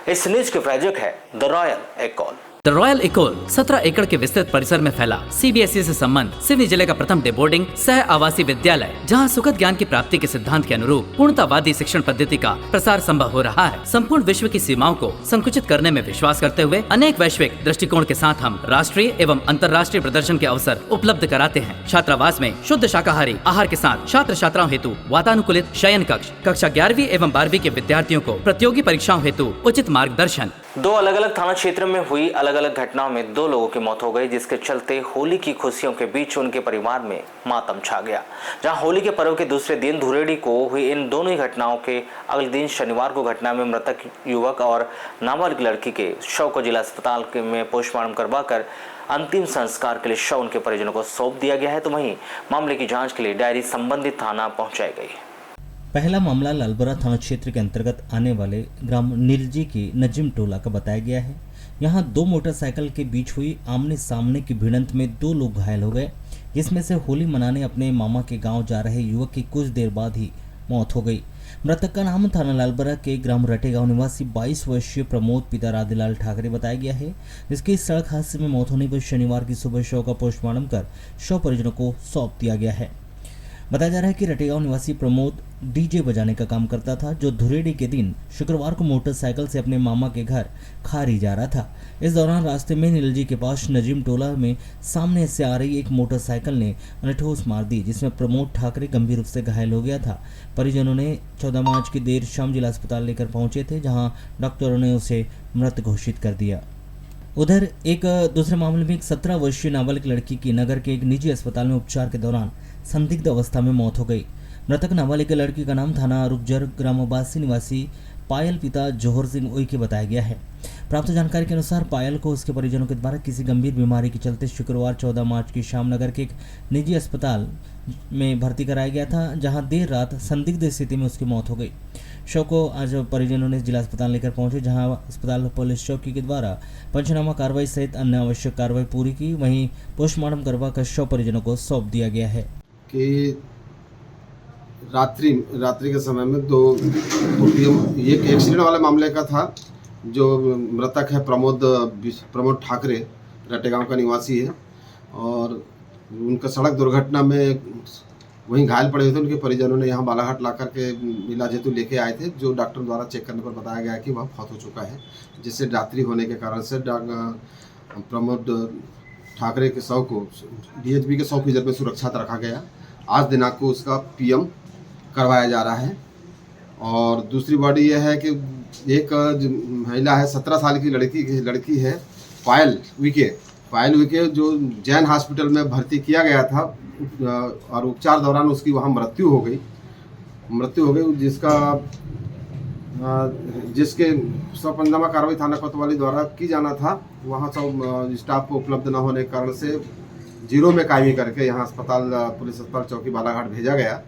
इस न्यूज के प्रायोजक है the Royal Ecole. The Royal Ecole 17 एकड़ के विस्तृत परिसर में फैला सीबीएसई से संबंध सिवनी जिले का प्रथम डे बोर्डिंग सह आवासीय विद्यालय, जहां सुखद ज्ञान की प्राप्ति के सिद्धांत के अनुरूप पूर्णतावादी शिक्षण पद्धति का प्रसार संभव हो रहा है। संपूर्ण विश्व की सीमाओं को संकुचित करने में विश्वास करते हुए अनेक वैश्विक दृष्टिकोण के साथ हम राष्ट्रीय एवं अंतर्राष्ट्रीय प्रदर्शन के अवसर उपलब्ध कराते हैं। छात्रावास में शुद्ध शाकाहारी आहार के साथ छात्र छात्राओं हेतु वातानुकूलित शयन कक्ष, कक्षा 11वीं एवं 12वीं के विद्यार्थियों को प्रतियोगी परीक्षाओं हेतु उचित मार्गदर्शन। दो अलग अलग थाना क्षेत्र में हुई अलग अलग घटनाओं में 2 लोगों की मौत हो गई, जिसके चलते होली की खुशियों के बीच उनके परिवार में मातम छा गया। जहां होली के पर्व के दूसरे दिन धुरेड़ी को हुई इन दोनों ही घटनाओं के अगले दिन शनिवार को घटना में मृतक युवक और नाबालिग लड़की के शव को जिला अस्पताल में पोस्टमार्टम करवाकर अंतिम संस्कार के लिए शव उनके परिजनों को सौंप दिया गया है। तो वहीं मामले की जाँच के लिए डायरी संबंधित थाना पहुँचाई गई। पहला मामला लालबरा थाना क्षेत्र के अंतर्गत आने वाले ग्राम नीलजी के नजीम टोला का बताया गया है। यहां 2 मोटरसाइकिल के बीच हुई आमने सामने की भिड़ंत में 2 लोग घायल हो गए, जिसमें से होली मनाने अपने मामा के गांव जा रहे युवक की कुछ देर बाद ही मौत हो गई। मृतक का नाम थाना लालबरा के ग्राम रटेगांव निवासी 22 वर्षीय प्रमोद पिता राधेलाल ठाकरे बताया गया है, जिसकी सड़क हादसे में मौत होने पर शनिवार की सुबह शव का पोस्टमार्टम कर शव परिजनों को सौंप दिया गया है। बताया जा रहा है कि रटेगांव निवासी प्रमोद डीजे बजाने का काम करता था, जो धुरेड़ी के दिन शुक्रवार को मोटरसाइकिल से अपने मामा के घर खारी जा रहा था। इस दौरान रास्ते में नीलजी के पास नजीम टोला में सामने से आ रही एक मोटरसाइकिल ने उन्हें ठोस मार दी, जिसमें प्रमोद ठाकरे गंभीर रूप से घायल हो गया था। परिजनों ने 14 मार्च की देर शाम जिला अस्पताल लेकर पहुंचे थे, जहां डॉक्टरों ने उसे मृत घोषित कर दिया। उधर एक दूसरे मामले में एक 17 वर्षीय नाबालिग लड़की की नगर के एक निजी अस्पताल में उपचार के दौरान संदिग्ध अवस्था में मौत हो गई। मृतक नाबालिग लड़की का नाम थाना रुकजर ग्रामवासी निवासी पायल पिता जोहर सिंह उइके बताया गया है। प्राप्त जानकारी के अनुसार पायल को उसके परिजनों के द्वारा किसी गंभीर बीमारी के चलते शुक्रवार 14 मार्च की शाम नगर के एक निजी अस्पताल में भर्ती कराया गया था, जहां देर रात संदिग्ध स्थिति में उसकी मौत हो गई। शव को आज परिजनों ने जिला अस्पताल लेकर पहुंचे, जहां अस्पताल पुलिस चौकी के द्वारा पंचनामा कार्रवाई सहित अन्य आवश्यक कार्रवाई पूरी की। वहीं पोस्टमार्टम करवाकर शव परिजनों को सौंप दिया गया है। कि रात्रि के समय में दो ये एक्सीडेंट वाले मामले का था। जो मृतक है प्रमोद ठाकरे रटेगांव का निवासी है, और उनका सड़क दुर्घटना में वहीं घायल पड़े हुए थे। उनके परिजनों ने यहाँ बालाघाट ला करके इलाज हेतु लेके आए थे, जो डॉक्टर द्वारा चेक करने पर बताया गया कि वह फौत हो चुका है, जिससे रात्रि होने के कारण से प्रमोद ठाकरे के शव को डीएचबी के 100 फीसद में सुरक्षित रखा गया। आज दिनांक को उसका पीएम करवाया जा रहा है। और दूसरी बॉडी यह है कि एक महिला है, 17 साल की लड़की है पायल विके, जो जैन हॉस्पिटल में भर्ती किया गया था, और उपचार दौरान उसकी वहाँ मृत्यु हो गई, जिसके सब पंचनामा कार्रवाई थाना कोतवाली द्वारा की जाना था। वहाँ सब स्टाफ को उपलब्ध न होने के कारण से 0 में कायमी करके यहाँ पुलिस अस्पताल चौकी बालाघाट भेजा गया।